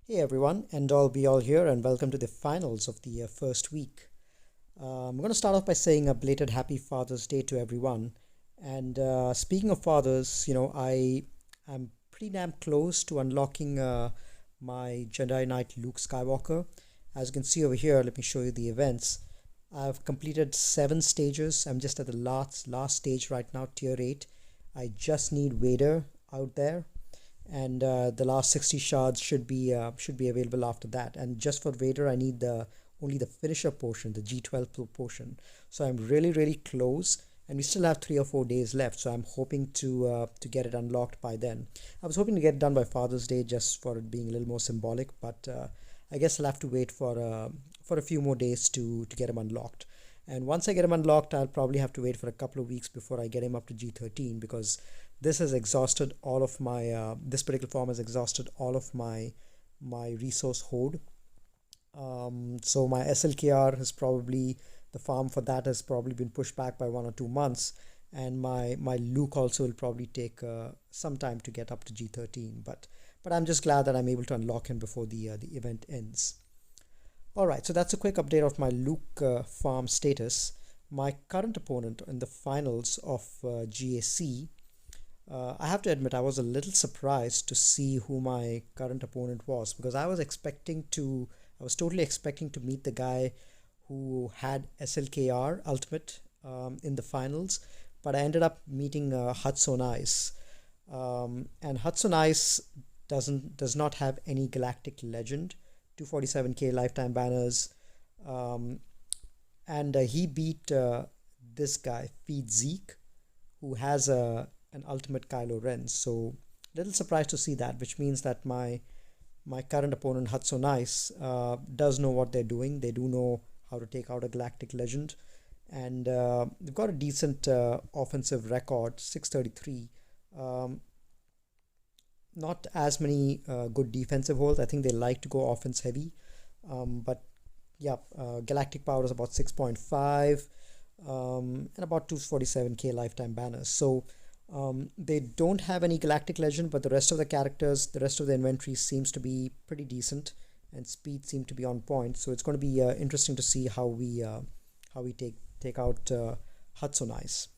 Hey everyone, and all be all here, and welcome to the finals of the first week. I'm going to start off by saying a belated Happy Father's Day to everyone. And speaking of fathers, I am pretty damn close to unlocking my Jedi Knight Luke Skywalker. As you can see over here, let me show you the events. I've completed 7 stages. I'm just at the last stage right now, tier 8. I just need Vader out there, and the last 60 shards should be available after that. And just for Vader, I need the only the finisher portion, the G12 portion. So I'm really close, and we still have 3 or 4 days left. So I'm hoping to get it unlocked by then. I was hoping to get it done by Father's Day, just for it being a little more symbolic, but I guess I'll have to wait for a few more days to get him unlocked. And once I get him unlocked, I'll probably have to wait for a couple of weeks before I get him up to G13, because this has exhausted all of my this particular form has exhausted all of my resource hoard. So my SLKR has probably the farm for that has probably been pushed back by 1 or 2 months, and my Luke also will probably take some time to get up to G13. But I'm just glad that I'm able to unlock him before the event ends. All right, so that's a quick update of my Luke farm status. My current opponent in the finals of GAC, I have to admit, I was a little surprised to see who my current opponent was, because I was totally expecting to meet the guy who had SLKR Ultimate in the finals, but I ended up meeting Hudson Ice. And Hudson Ice does not have any Galactic Legend, 247k lifetime banners, um, and he beat this guy, Feed Zeke, who has an ultimate Kylo Ren. So little surprised to see that, which means that my current opponent Hudson Ice does know what they're doing. They do know how to take out a Galactic Legend, and they've got a decent offensive record, 633. Um, Not as many good defensive holes. I think they like to go offense heavy, but yeah, Galactic Power is about 6.5, and about 247k lifetime banners. So they don't have any Galactic Legend, but the rest of the characters, the rest of the inventory seems to be pretty decent, and speed seem to be on point. So it's going to be interesting to see how we take out Hudson Ice.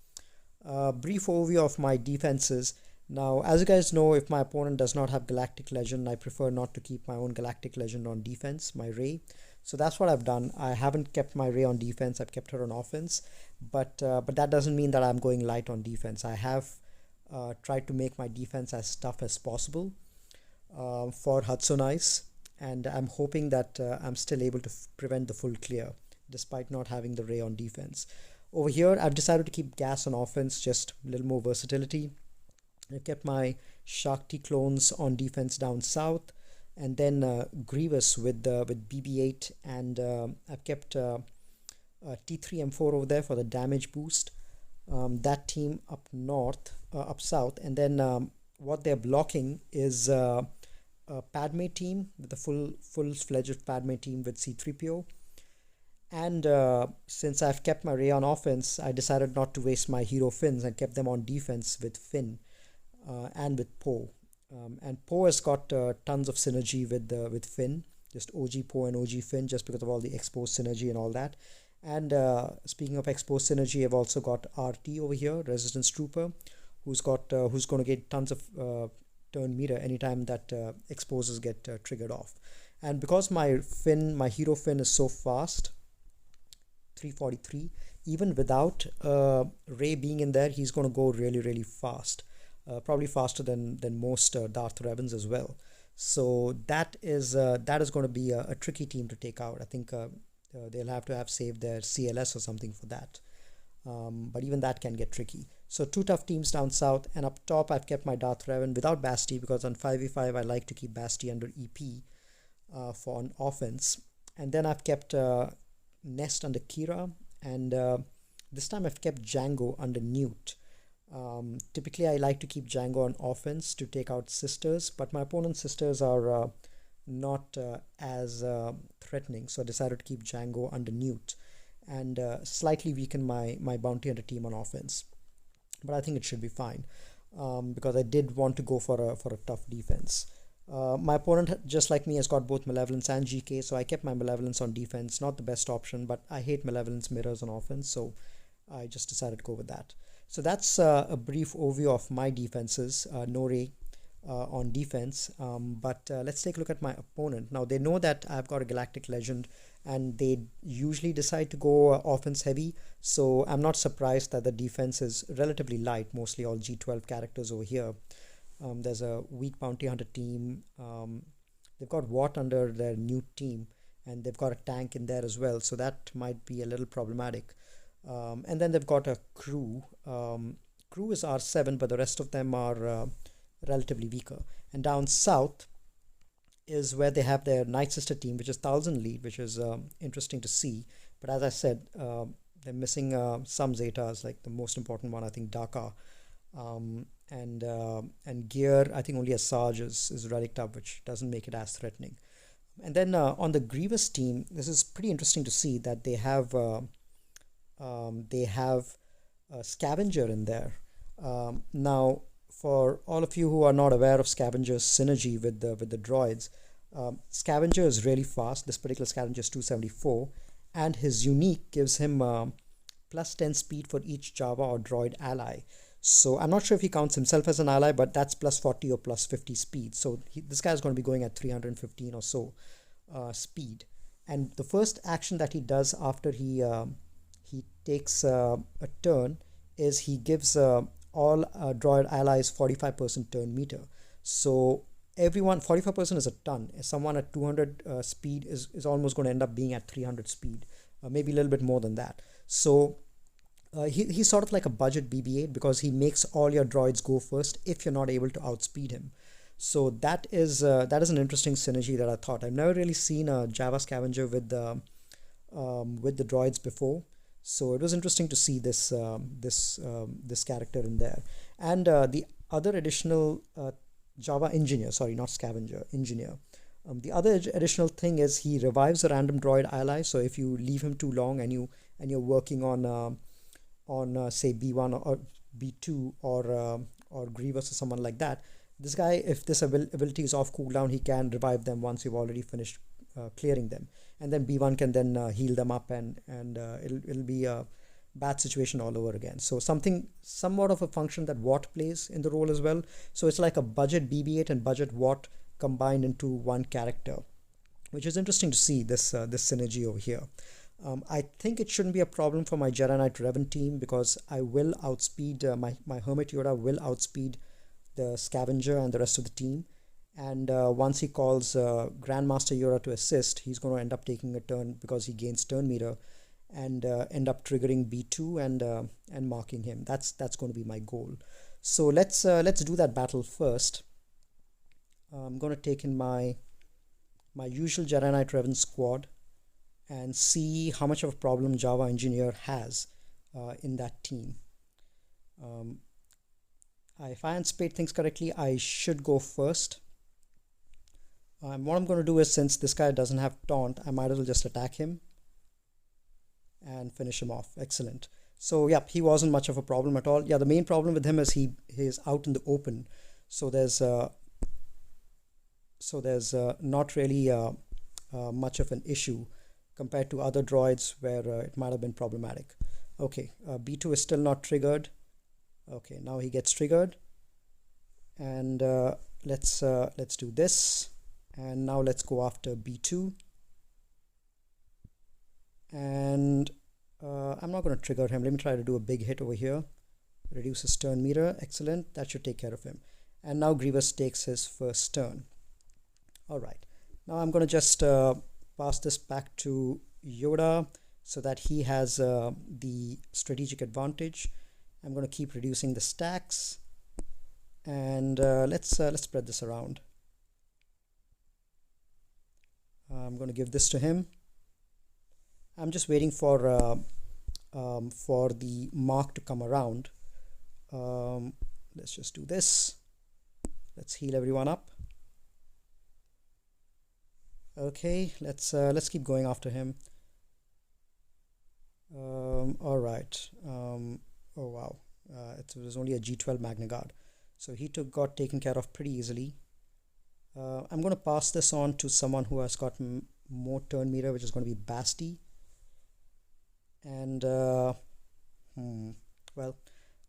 Brief overview of my defenses. Now, as you guys know, if my opponent does not have Galactic Legend, I prefer not to keep my own Galactic Legend on defense, my Rey. So that's what I've done. I haven't kept my Rey on defense. I've kept her on offense, but that doesn't mean that I'm going light on defense. I have tried to make my defense as tough as possible for Hudson Ice, and I'm hoping that I'm still able to prevent the full clear despite not having the Rey on defense. Over here, I've decided to keep Gas on offense, just a little more versatility. I've kept my Shakti clones on defense down south, and then Grievous with BB-8, and I've kept T3 M4 over there for the damage boost. That team up north, up south, and then what they're blocking is a Padme team with a full-fledged Padme team with C3PO. And since I've kept my Rey on offense, I decided not to waste my hero Finns and kept them on defense with Finn and with Poe. And Poe has got tons of synergy with Finn, just OG Poe and OG Finn, just because of all the exposed synergy and all that. And speaking of exposed synergy, I've also got RT over here, Resistance Trooper, who's going to get tons of turn meter anytime that exposes get triggered off. And because my hero Finn is so fast, 343, even without Rey being in there, he's going to go really fast, probably faster than most Darth Revens as well. So that is going to be a tricky team to take out. I think they'll have saved their CLS or something for that. But even that can get tricky. So 2 tough teams down south, and up top I've kept my Darth Revan without Basti, because on 5v5 I like to keep Basti under EP for an offense. And then I've kept Nest under Kira, and this time I've kept Django under Newt. Typically I like to keep Django on offense to take out sisters, but my opponent's sisters are not as threatening, so I decided to keep Django under Newt and slightly weaken my bounty hunter team on offense. But I think it should be fine, because I did want to go for a tough defense. My opponent, just like me, has got both Malevolence and GK, so I kept my Malevolence on defense. Not the best option, but I hate Malevolence mirrors on offense, so I just decided to go with that. So that's a brief overview of my defenses. No Ray on defense, but let's take a look at my opponent. Now they know that I've got a Galactic Legend, and they usually decide to go offense heavy. So I'm not surprised that the defense is relatively light, mostly all G12 characters over here. There's a weak bounty hunter team. They've got Watt under their new team, and they've got a tank in there as well, so that might be a little problematic. And then they've got a crew. Crew is R7, but the rest of them are relatively weaker. And down south is where they have their Night Sister team, which is 1000 lead, which is interesting to see. But as I said, they're missing some Zetas, like the most important one, I think, Dhaka. And gear, I think only a Sarge is relicked up, which doesn't make it as threatening. And then on the Grievous team, this is pretty interesting to see that they have a Scavenger in there. Now, for all of you who are not aware of Scavenger's synergy with the droids, Scavenger is really fast. This particular Scavenger is 274, and his unique gives him plus 10 speed for each Java or droid ally. So I'm not sure if he counts himself as an ally, but that's plus 40 or plus 50 speed. So this guy is going to be going at 315 or so speed. And the first action that he does after he takes a turn is he gives all droid allies 45% turn meter. So everyone, 45% is a ton. Someone at 200 speed is almost going to end up being at 300 speed, maybe a little bit more than that. So he's sort of like a budget BB-8 because he makes all your droids go first if you're not able to outspeed him. So that is an interesting synergy that I thought. I've never really seen a Java Scavenger with the droids before. So it was interesting to see this character in there. And the other additional Java Engineer, sorry, not Scavenger, Engineer. The other additional thing is he revives a random droid ally. So if you leave him too long and you're working on say B1 or B2 or Grievous or someone like that, this guy, if this ability is off cooldown, he can revive them once you've already finished clearing them, and then B1 can then heal them up, and it'll be a bad situation all over again. So somewhat of a function that Watt plays in the role as well. So it's like a budget BB-8 and budget Watt combined into one character, which is interesting to see this synergy over here. I think it shouldn't be a problem for my Jedi Knight Revan team because I will outspeed my Hermit Yoda will outspeed the Scavenger and the rest of the team. And once he calls Grandmaster Yoda to assist, he's going to end up taking a turn because he gains turn meter, and end up triggering B2 and marking him. That's going to be my goal. So let's do that battle first. I'm going to take in my usual Jedi Knight Revan squad and see how much of a problem Java Engineer has in that team. If I anticipate things correctly, I should go first. What I'm going to do is, since this guy doesn't have taunt, I might as well just attack him and finish him off. Excellent. So yeah, he wasn't much of a problem at all. Yeah, the main problem with him is he is out in the open. So there's not really much of an issue compared to other droids where it might have been problematic. Okay, B2 is still not triggered. Okay, now he gets triggered, and let's do this, and now let's go after B2, and I'm not going to trigger him. Let me try to do a big hit over here. Reduce his turn meter. Excellent, that should take care of him. And now Grievous takes his first turn. All right, now I'm going to just pass this back to Yoda so that he has the strategic advantage. I'm going to keep reducing the stacks, and let's spread this around. I'm going to give this to him. I'm just waiting for the mark to come around. Let's just do this. Let's heal everyone up. Okay, let's keep going after him. All right. Oh wow, it was only a G12 Magna Guard, so he got taken care of pretty easily. I'm going to pass this on to someone who has got more turn meter, which is going to be Basti. And well,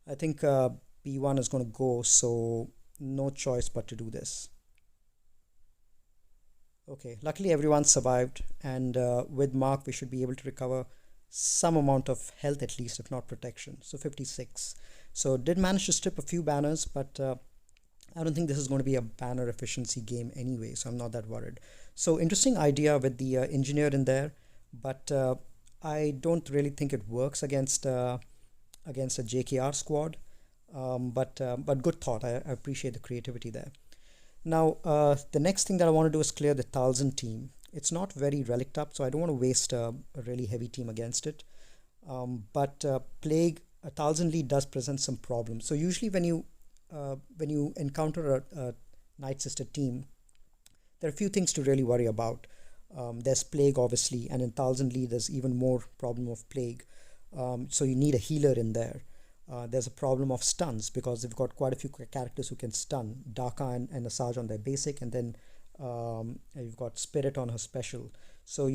I think B1 is going to go, so no choice but to do this. Okay, luckily everyone survived, and with Mark we should be able to recover some amount of health at least, if not protection. So 56. So did manage to strip a few banners, but I don't think this is going to be a banner efficiency game anyway, so I'm not that worried. So interesting idea with the engineer in there, but I don't really think it works against a JKR squad. But good thought. I appreciate the creativity there. Now, the next thing that I want to do is clear the Talzin team. It's not very relic up, so I don't want to waste a really heavy team against it. But Plague, a Talzin lead does present some problems. So usually when you encounter a Night Sister team, there are a few things to really worry about. There's Plague, obviously, and in Talzin lead there's even more problem of Plague. So you need a healer in there. There's a problem of stuns because they've got quite a few characters who can stun. Daka and Asajj on their basic, and then you've got Spirit on her special. So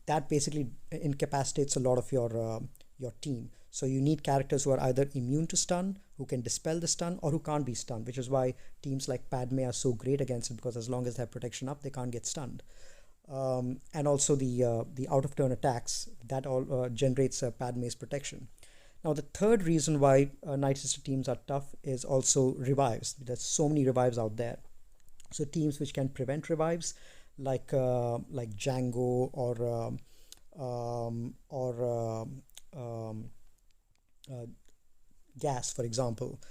that basically incapacitates a lot of your team. So you need characters who are either immune to stun, who can dispel the stun, or who can't be stunned, which is why teams like Padme are so great against it, because as long as they have protection up, they can't get stunned. And also the out of turn attacks that all generates Padme's protection. Now the third reason why Night Sister teams are tough is also revives. There's so many revives out there. So teams which can prevent revives, like Django or Gas, for example.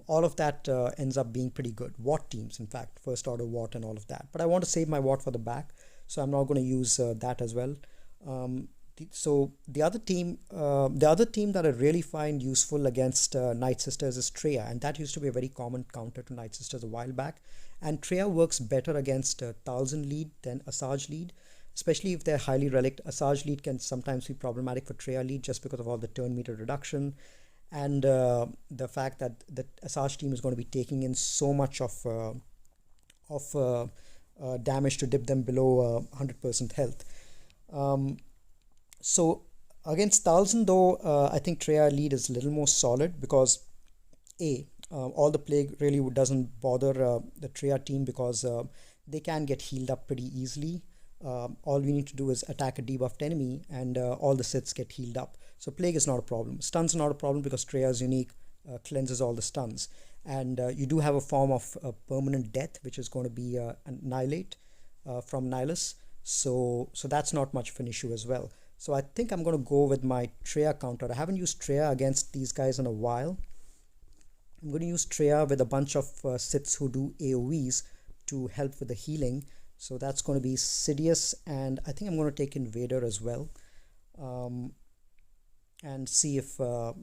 All of that ends up being pretty good. Watt teams, in fact, first order Watt and all of that. But I want to save my Watt for the back, so I'm not going to use that as well. So the other team that I really find useful against Night Sisters is Treya, and that used to be a very common counter to Night Sisters a while back. And Treya works better against Talzin lead than Asajj lead, especially if they're highly relict. Asajj lead can sometimes be problematic for Treya lead just because of all the turn meter reduction, and the fact that the Asajj team is going to be taking in so much of damage to dip them below 100% health. So against Talzin, though, I think Treya lead is a little more solid because all the Plague really doesn't bother the Treya team because they can get healed up pretty easily. All we need to do is attack a debuffed enemy, and all the Siths get healed up. So Plague is not a problem. Stuns are not a problem because Treya's unique cleanses all the stuns. And you do have a form of permanent death, which is going to be Annihilate from Nihilus. So that's not much of an issue as well. So I think I'm going to go with my Treya counter. I haven't used Treya against these guys in a while. I'm going to use Treya with a bunch of Siths who do AoEs to help with the healing. So that's going to be Sidious, and I think I'm going to take in Vader as well. And see if, I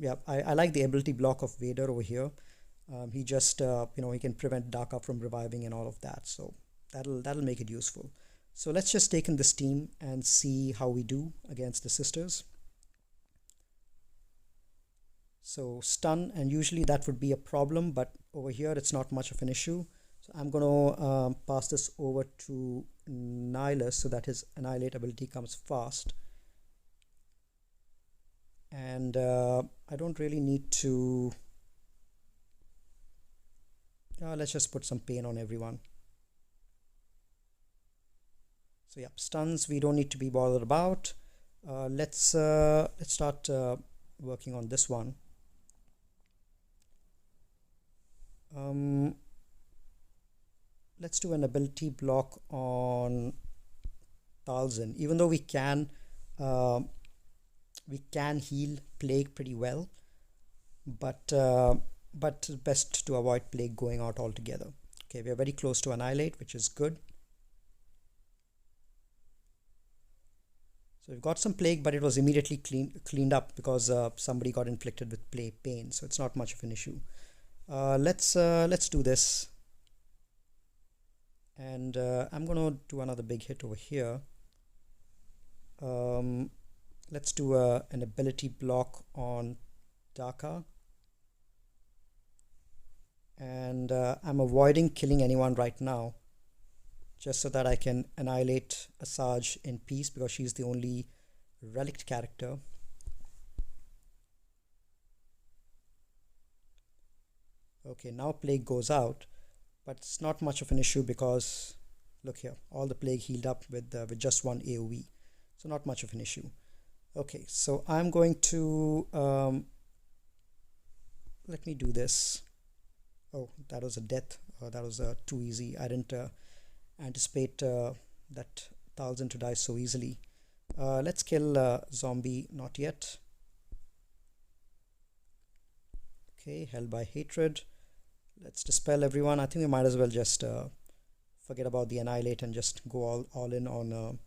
like the ability block of Vader over here. He just, he can prevent Daka from reviving and all of that. So that'll make it useful. So let's just take in this team and see how we do against the sisters. So stun, and usually that would be a problem, but over here it's not much of an issue. So I'm going to pass this over to Nihilus so that his Annihilate ability comes fast. And I don't really need to... let's just put some pain on everyone. So yeah, stuns we don't need to be bothered about. Let's start working on this one. Let's do an ability block on Talzin. Even though we can heal Plague pretty well, but best to avoid Plague going out altogether. Okay, we are very close to Annihilate, which is good. So we've got some Plague, but it was immediately cleaned up because somebody got inflicted with pain, so it's not much of an issue. Let's do this, and I'm gonna do another big hit over here. Let's do an ability block on Daka, and I'm avoiding killing anyone right now just so that I can annihilate Asajj in peace, because she's the only relict character. Okay, now plague goes out, but it's not much of an issue because look here, all the plague healed up with just one AoE, so not much of an issue. Okay, so I'm going to let me do this. Oh, that was a death. That was too easy. I didn't anticipate that Talzin to die so easily. Let's kill zombie. Not yet. Okay, held by hatred. Let's dispel everyone. I think we might as well just forget about the annihilate and just go all in on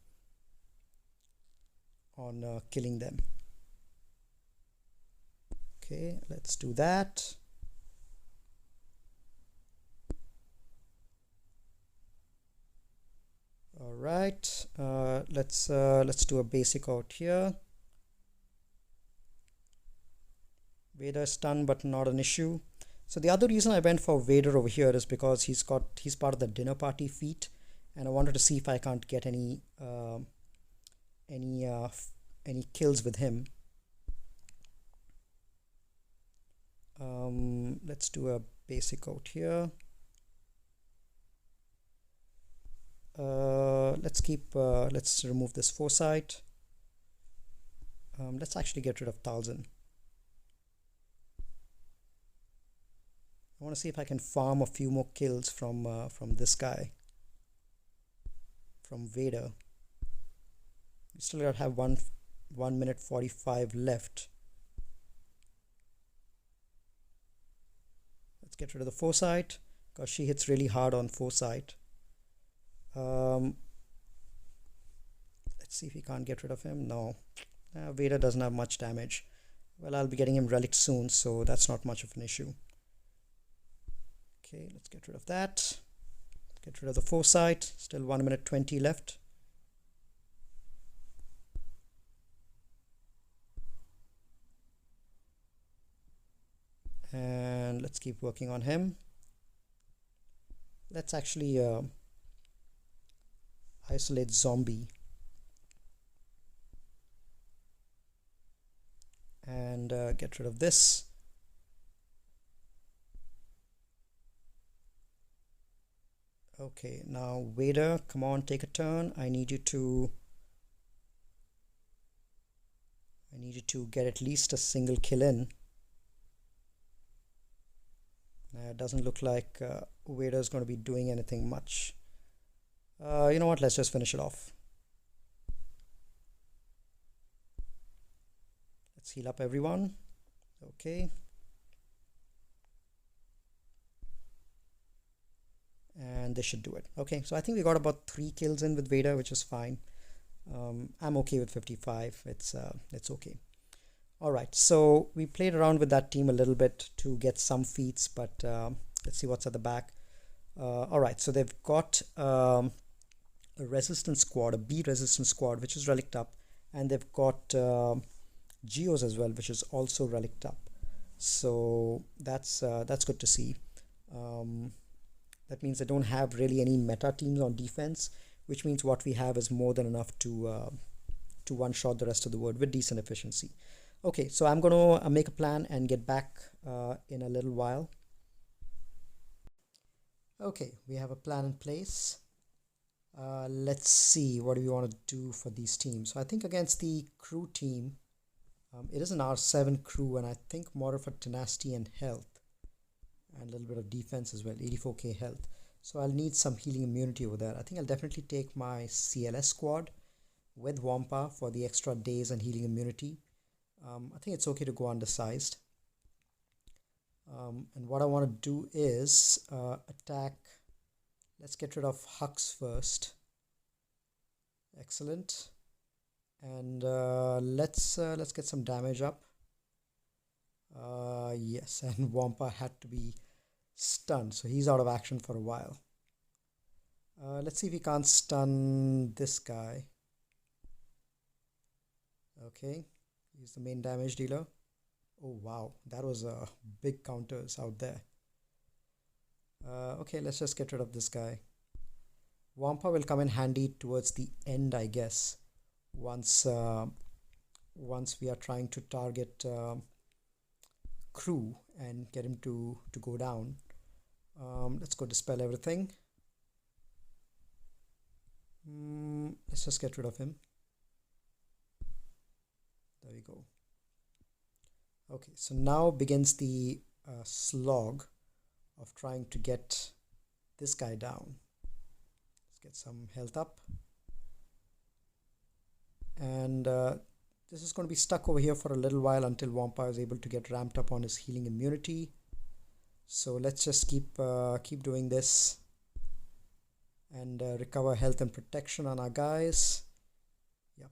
killing them. Okay, let's do that. All right, let's do a basic out here. Vader is stunned, but not an issue. So the other reason I went for Vader over here is because he's part of the dinner party feat, and I wanted to see if I can't get any kills with him. Let's do a basic out here. Let's remove this foresight. Let's actually get rid of Talzin. I want to see if I can farm a few more kills from this guy, from Vader. We still got to have 1 minute 45 left. Let's get rid of the foresight because she hits really hard on foresight. Let's see if we can't get rid of him. No, Vader doesn't have much damage. Well, I'll be getting him relic soon, so that's not much of an issue. Okay, let's get rid of that. Get rid of the foresight. Still 1 minute 20 left. And let's keep working on him. Let's actually isolate zombie. And get rid of this. Okay, now Vader, come on, take a turn. I need you to get at least a single kill in. It doesn't look like Vader's going to be doing anything much. You know what? Let's just finish it off. Let's heal up everyone. Okay. And this should do it. Okay, so I think we got about 3 kills in with Vader, which is fine. I'm okay with 55. It's okay. All right, so we played around with that team a little bit to get some feats, but let's see what's at the back. All right, so they've got a resistance squad, a B resistance squad, which is relicked up, and they've got Geos as well, which is also relicked up. So that's good to see. That means they don't have really any meta teams on defense, which means what we have is more than enough to one-shot the rest of the world with decent efficiency. Okay, so I'm going to make a plan and get back in a little while. Okay, we have a plan in place. Let's see, what do we want to do for these teams? So I think against the crew team, it is an R7 crew, and I think more for tenacity and health, and a little bit of defense as well, 84k health. So I'll need some healing immunity over there. I think I'll definitely take my CLS squad with Wampa for the extra days and healing immunity. I think it's okay to go undersized. And what I want to do is attack. Let's get rid of Hux first. Excellent. And let's get some damage up. Yes, and Wampa had to be stunned, so he's out of action for a while. Let's see if we can't stun this guy. Okay, he's the main damage dealer. Oh wow, that was big counters out there. Okay, let's just get rid of this guy. Wampa will come in handy towards the end, I guess, once once we are trying to target Crew and get him to go down. Let's go dispel everything. Let's just get rid of him. There we go. Okay, so now begins the slog of trying to get this guy down. Let's get some health up. And this is going to be stuck over here for a little while until Wampa is able to get ramped up on his healing immunity. So let's just keep doing this and recover health and protection on our guys. Yep,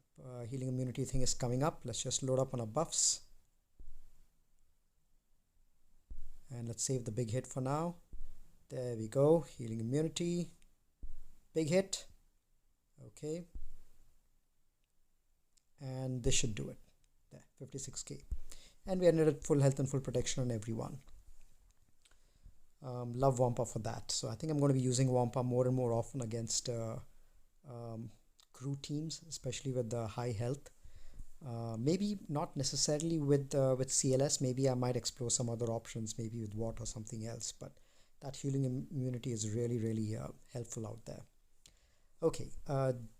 healing immunity thing is coming up. Let's just load up on our buffs. And let's save the big hit for now. There we go. Healing immunity. Big hit. Okay. And this should do it. There, 56k. And we ended at full health and full protection on everyone. Love Wampa for that. So I think I'm going to be using Wampa more and more often against crew teams, especially with the high health. Maybe not necessarily with CLS. Maybe I might explore some other options, maybe with Watt or something else. But that healing immunity is really helpful out there. Okay,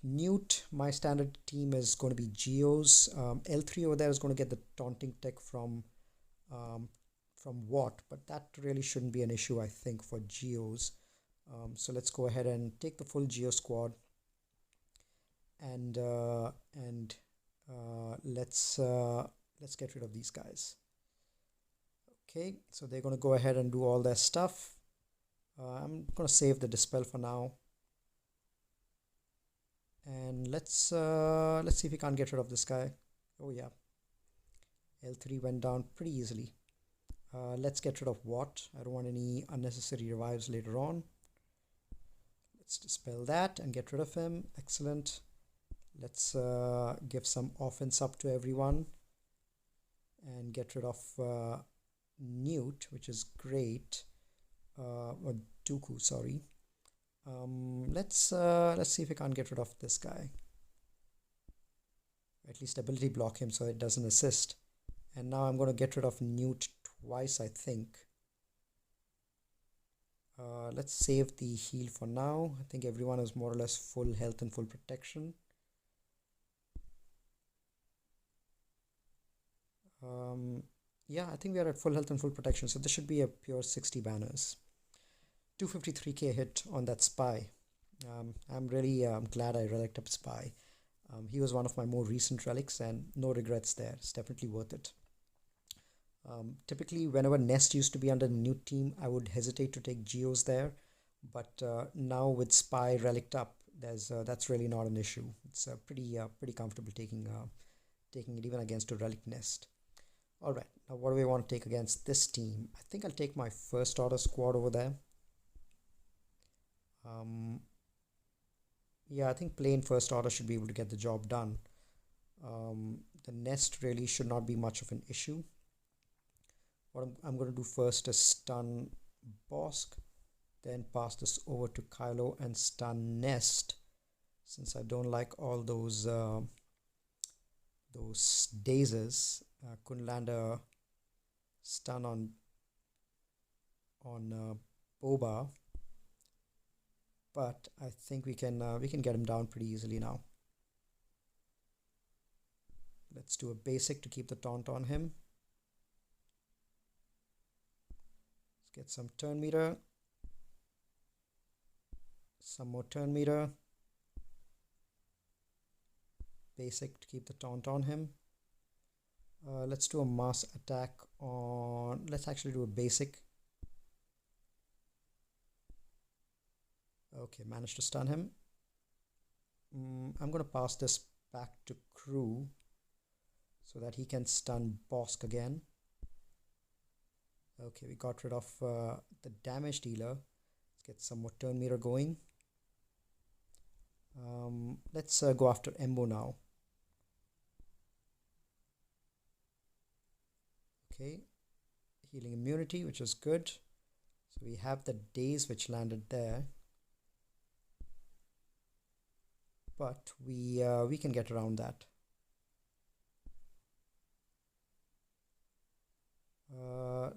Newt, my standard team is going to be Geos. L3 over there is going to get the taunting tech from Watt, but that really shouldn't be an issue, I think, for Geos. So let's go ahead and take the full Geo squad, and let's get rid of these guys. Okay, so they're going to go ahead and do all their stuff. I'm going to save the dispel for now, and let's see if we can't get rid of this guy. Oh yeah, L3 went down pretty easily. Let's get rid of Watt. I don't want any unnecessary revives later on. Let's dispel that and get rid of him. Excellent. Let's give some offense up to everyone and get rid of Newt, which is great. Or Dooku, sorry. Let's see if we can't get rid of this guy. At least ability block him so it doesn't assist. And now I'm going to get rid of Newt twice, I think. Let's save the heal for now. I think everyone is more or less full health and full protection. Yeah, I think we are at full health and full protection, so this should be a pure 60 banners. 253k hit on that spy. I'm really glad I relicked up spy. He was one of my more recent relics, and no regrets there. It's definitely worth it. Typically, whenever Nest used to be under the new team, I would hesitate to take Geos there, but now with Spy relicked up, that's really not an issue. It's pretty comfortable taking it even against a relic Nest. All right, now what do we want to take against this team? I think I'll take my first order squad over there. Yeah, I think plain first order should be able to get the job done. The Nest really should not be much of an issue. What I'm going to do first is stun Bosk, then pass this over to Kylo and stun Nest, since I don't like all those dazes. Couldn't land a stun on Boba, but I think we can get him down pretty easily now. Let's do a basic to keep the taunt on him. Get some turn meter, some more turn meter, basic to keep the taunt on him. Let's do a mass attack on, let's actually do a basic. Okay, managed to stun him. I'm going to pass this back to Crew so that he can stun Bosk again. Okay, we got rid of the damage dealer. Let's get some more turn meter going. Let's go after Embo now. Okay, healing immunity, which is good. So we have the daze which landed there. but we can get around that.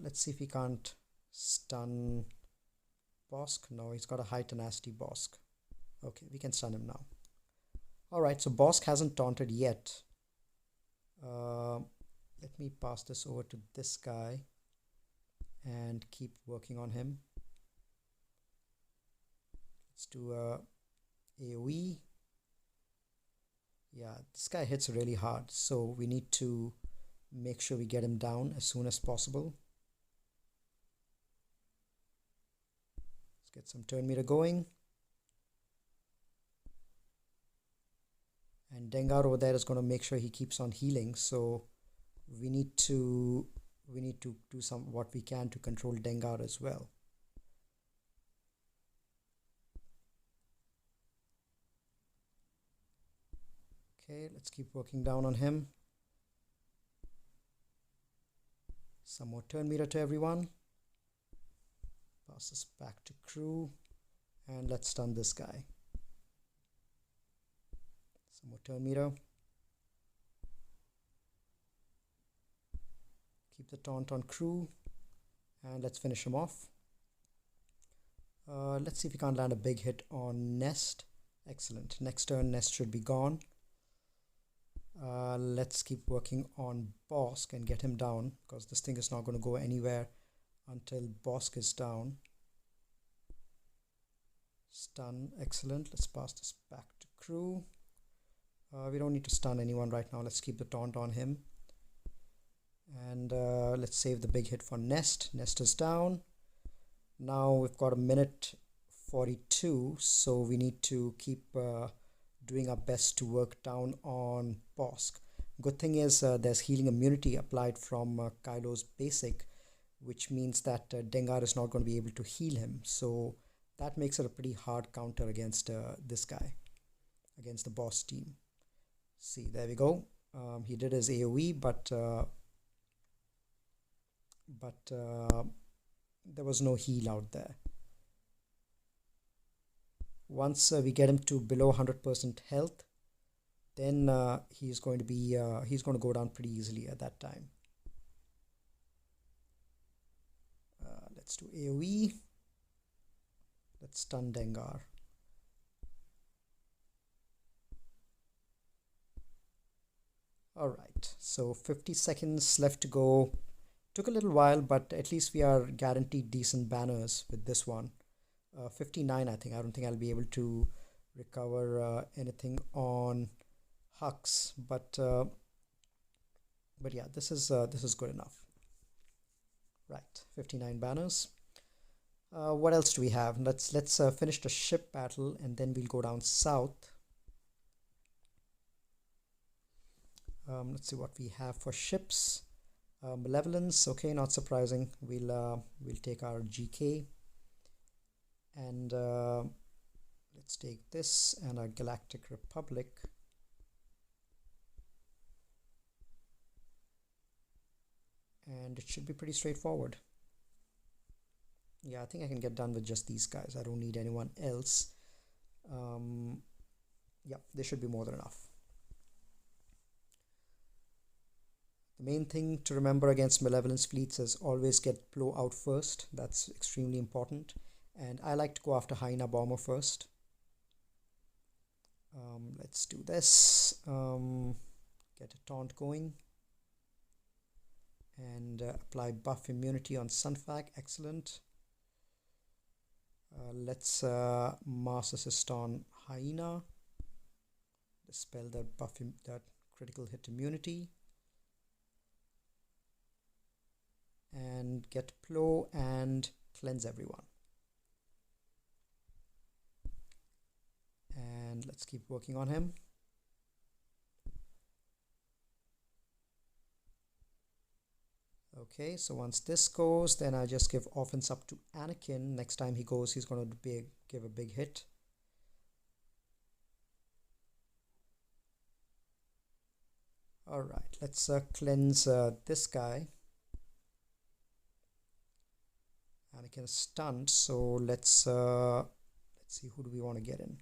Let's see if we can't stun Bosk. No, he's got a high tenacity Bosk. Okay, we can stun him now. Alright, so Bosk hasn't taunted yet. Let me pass this over to this guy and keep working on him. Let's do a AoE. Yeah, this guy hits really hard, so we need to make sure we get him down as soon as possible. Let's get some turn meter going. And Dengar over there is going to make sure he keeps on healing, so we need to do what we can to control Dengar as well. Okay, let's keep working down on him. Some more turn meter to everyone. Pass this back to crew. And let's stun this guy. Some more turn meter. Keep the taunt on crew. And let's finish him off. Let's see if we can't land a big hit on Nest. Excellent. Next turn, Nest should be gone. Let's keep working on Bosk and get him down, because this thing is not going to go anywhere until Bosk is down. Stun, excellent. Let's pass this back to crew. We don't need to stun anyone right now. Let's keep the taunt on him. And let's save the big hit for Nest. Nest is down. Now we've got a minute 42, so we need to keep doing our best to work down on Bosk. Good thing is there's healing immunity applied from Kylo's basic, which means that Dengar is not going to be able to heal him. So that makes it a pretty hard counter against this guy, against the boss team. See, there we go. He did his AoE, but there was no heal out there. Once we get him to below 100% health, then he's going to go down pretty easily at that time. Let's do AoE. Let's stun Dengar. Alright, so 50 seconds left to go. Took a little while, but at least we are guaranteed decent banners with this one. 59, I think. I don't think I'll be able to recover anything on Hux, but yeah, this is good enough. Right, 59 banners. What else do we have? Let's finish the ship battle, and then we'll go down south. Let's see what we have for ships. Malevolence, okay, not surprising. We'll take our GK. And let's take this and our Galactic Republic. And it should be pretty straightforward. Yeah, I think I can get done with just these guys. I don't need anyone else. Yeah, they should be more than enough. The main thing to remember against Malevolence fleets is always get Plo out first. That's extremely important. And I like to go after Hyena Bomber first. Let's do this. Get a taunt going. And apply buff immunity on Sunfag. Excellent. Let's mass assist on Hyena. Dispel that that critical hit immunity. And get Plo and cleanse everyone. And let's keep working on him. Okay, so once this goes, then I just give offense up to Anakin. Next time he goes, he's going to give a big hit. Alright, let's cleanse this guy. Anakin is stunned, so let's see, who do we want to get in?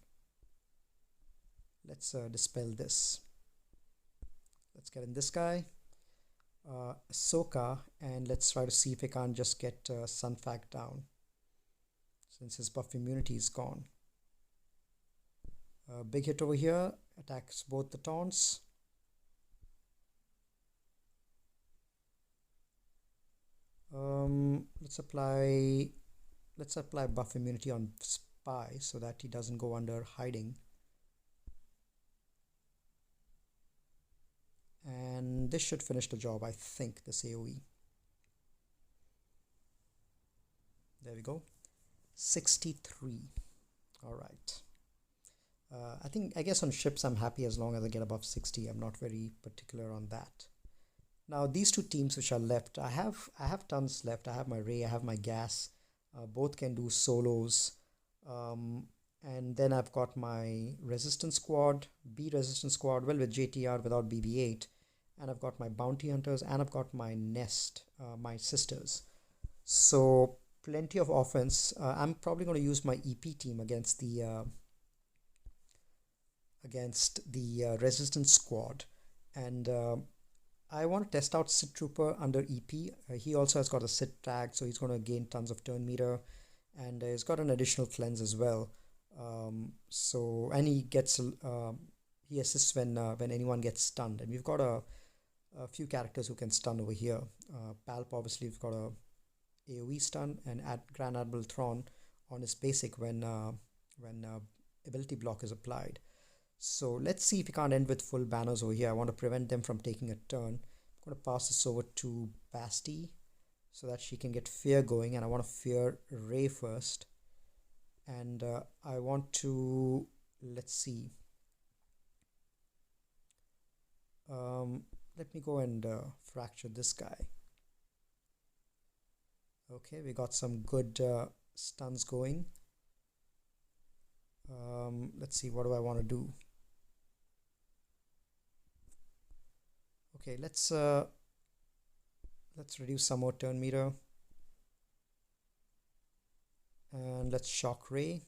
Let's dispel this. Let's get in this guy, Ahsoka, and let's try to see if we can't just get Sunfac down since his buff immunity is gone. Big hit over here, attacks both the taunts. Let's apply buff immunity on Spy so that he doesn't go under hiding. And this should finish the job, I think, this AoE. There we go. 63. All right. I guess on ships I'm happy as long as I get above 60. I'm not very particular on that. Now these two teams which are left, I have tons left. I have my Ray, I have my Gas. Both can do solos. And then I've got my Resistance Squad, B Resistance Squad, well with JTR without BB-8. And I've got my Bounty Hunters and I've got my Nest, my sisters. So plenty of offense. I'm probably going to use my EP team against the Resistance Squad. And I want to test out Sit Trooper under EP. He also has got a Sit tag, so he's going to gain tons of turn meter. And he's got an additional cleanse as well. And he gets he assists when anyone gets stunned. And we've got a few characters who can stun over here. Palp, obviously, we've got a AoE stun, and Grand Admiral Thrawn on his basic when ability block is applied. So let's see if we can't end with full banners over here. I want to prevent them from taking a turn. I'm going to pass this over to Basti so that she can get fear going, and I want to fear Ray first. And I want to, let's see. Let me go and fracture this guy. Okay, we got some good stuns going. Let's see, what do I want to do? Okay, let's reduce some more turn meter. And let's shock Ray.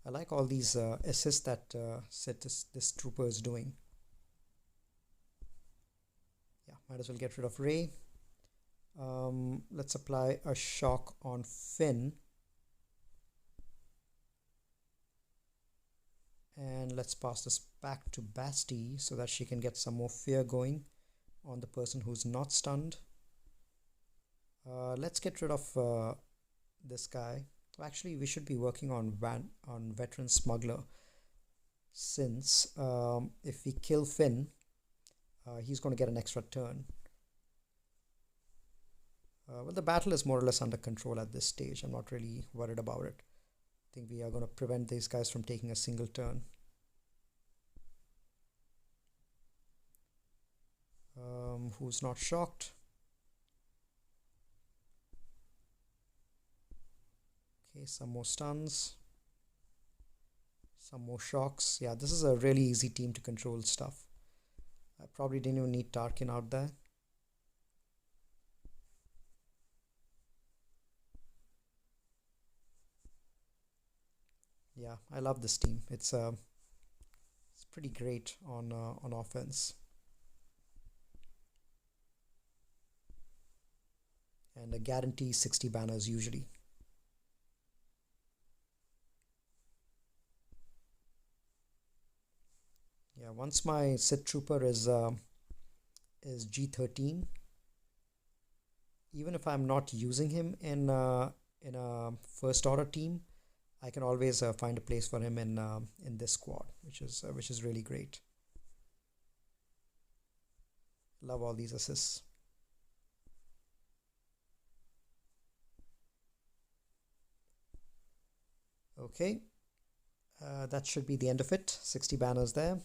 I like all these assists that this trooper is doing. Yeah, might as well get rid of Ray. Let's apply a shock on Finn. And let's pass this back to Basti so that she can get some more fear going on the person who's not stunned. Let's get rid of this guy. Actually, we should be working on Veteran Smuggler, since if we kill Finn, he's going to get an extra turn. Well, the battle is more or less under control at this stage. I'm not really worried about it. I think we are going to prevent these guys from taking a single turn. Who's not shocked? Okay, some more stuns. Some more shocks. Yeah, this is a really easy team to control stuff. I probably didn't even need Tarkin out there. Yeah, I love this team. It's pretty great on offense. And a guarantee 60 banners usually. Yeah, once my Sith Trooper is G13, even if I'm not using him in a first order team, I can always find a place for him in this squad, which is really great. Love all these assists. Okay, that should be the end of it. 60 banners there.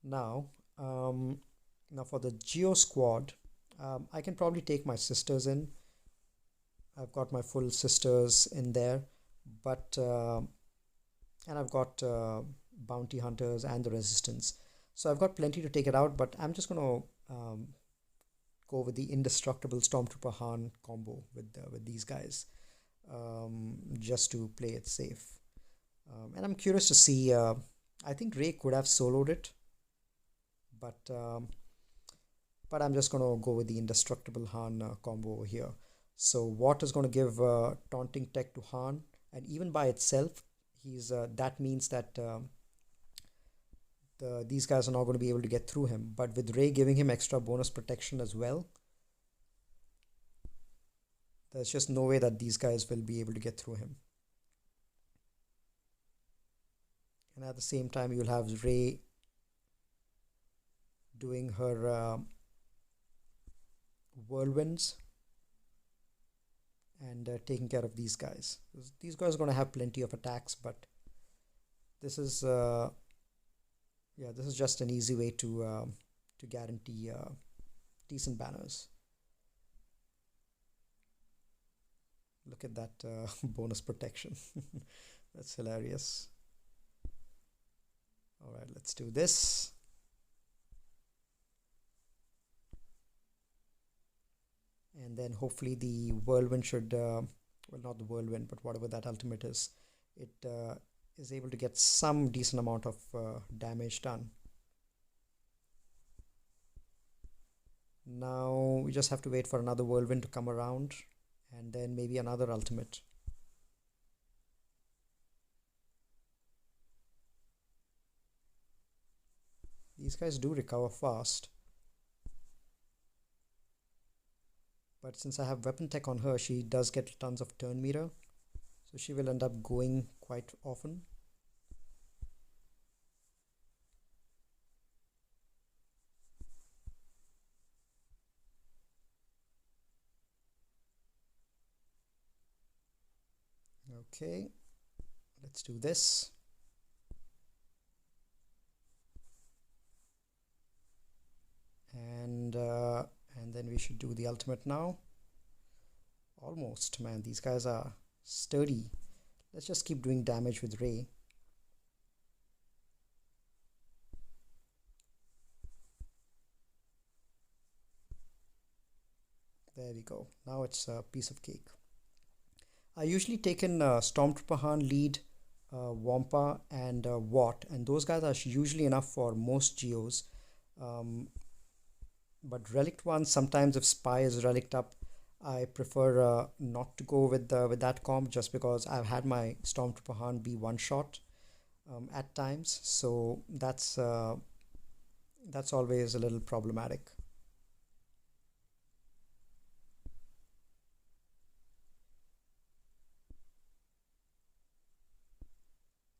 Now for the Geo squad, I can probably take my sisters in. I've got my full sisters in there, but and I've got bounty hunters and the resistance. So I've got plenty to take it out, but I'm just going to go with the indestructible Stormtrooper Han combo with these guys. just to play it safe. And I'm curious to see. I think Ray could have soloed it, but I'm just going to go with the indestructible Han combo over here. So Watt is going to give taunting tech to Han, and even by itself, he's that means that these guys are not going to be able to get through him. But with Ray giving him extra bonus protection as well, there's just no way that these guys will be able to get through him. And at the same time, you'll have Ray doing her whirlwinds and taking care of these guys. These guys are going to have plenty of attacks, but this is this is just an easy way to guarantee decent banners. Look at that bonus protection. That's hilarious. All right, let's do this. And then hopefully the whirlwind should, well, not the whirlwind, but whatever that ultimate is, it is able to get some decent amount of damage done. Now we just have to wait for another whirlwind to come around, and then maybe another ultimate. These guys do recover fast. But since I have weapon tech on her, she does get tons of turn meter. So she will end up going quite often. Okay, let's do this. And then we should do the ultimate now. Almost, man, these guys are sturdy. Let's just keep doing damage with Ray. There we go. Now it's a piece of cake. I usually take in Stormtrooper Han, Lead, Wampa, and Watt, and those guys are usually enough for most geos. But relict ones, sometimes if Spy is relict up, I prefer not to go with that comp, just because I've had my Stormtrooper Han be one shot at times, so that's always a little problematic.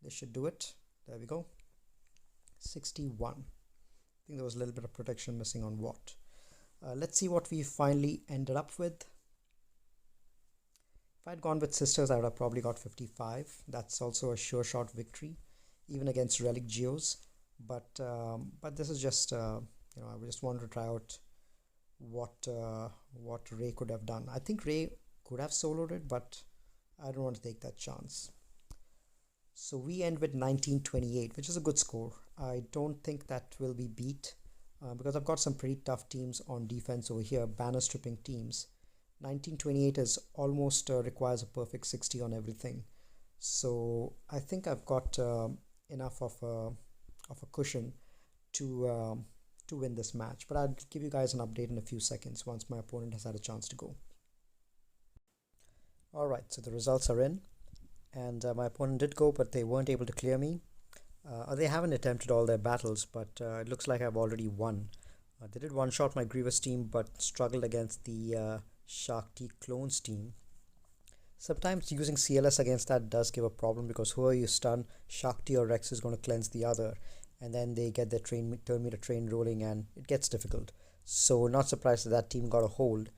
This should do it. There we go. 61. I think there was a little bit of protection missing on Watt. Let's see what we finally ended up with. If I'd gone with Sisters, I would have probably got 55. That's also a sure shot victory, even against Relic Geos. But this is just I just wanted to try out what Ray could have done. I think Ray could have soloed it, but I don't want to take that chance. So we end with 1928, which is a good score. I don't think that will be beat because I've got some pretty tough teams on defense over here, banner stripping teams. 1928 is almost requires a perfect 60 on everything. So I think I've got enough of a cushion to win this match. But I'll give you guys an update in a few seconds once my opponent has had a chance to go. Alright, so the results are in. And my opponent did go, but they weren't able to clear me. They haven't attempted all their battles, but it looks like I've already won. They did one-shot my Grievous team, but struggled against the Shakti Clones team. Sometimes using CLS against that does give a problem, because whoever you stun, Shakti or Rex is going to cleanse the other, and then they get their turn meter train rolling, and it gets difficult. So not surprised that team got a hold.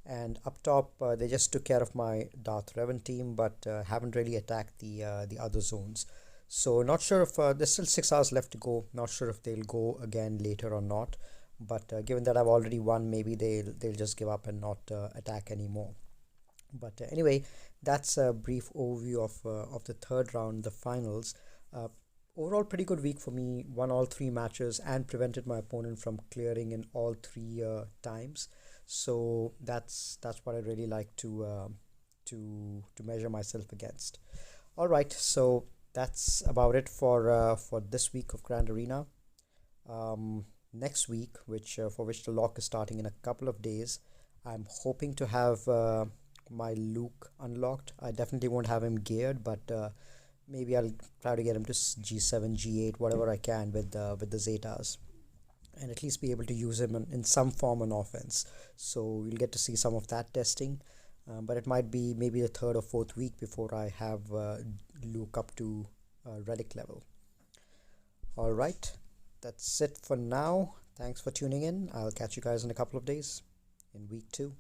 And up top, they just took care of my Darth Revan team, but haven't really attacked the other zones. So not sure if there's still 6 hours left to go. Not sure if they'll go again later or not. But given that I've already won, maybe they'll just give up and not attack anymore. But anyway, that's a brief overview of the third round, the finals. Overall, pretty good week for me. Won all 3 matches and prevented my opponent from clearing in all 3 times. So that's what I really like to to measure myself against. All right, so that's about it for this week of Grand Arena. Next week, which for which the lock is starting in a couple of days, I'm hoping to have my Luke unlocked. I definitely won't have him geared, but maybe I'll try to get him to G7, G8, whatever I can with the Zetas, and at least be able to use him in some form on offense. So you'll get to see some of that testing. But it might be maybe the third or fourth week before I have Luke up to relic level. All right, that's it for now. Thanks for tuning in. I'll catch you guys in a couple of days in week 2.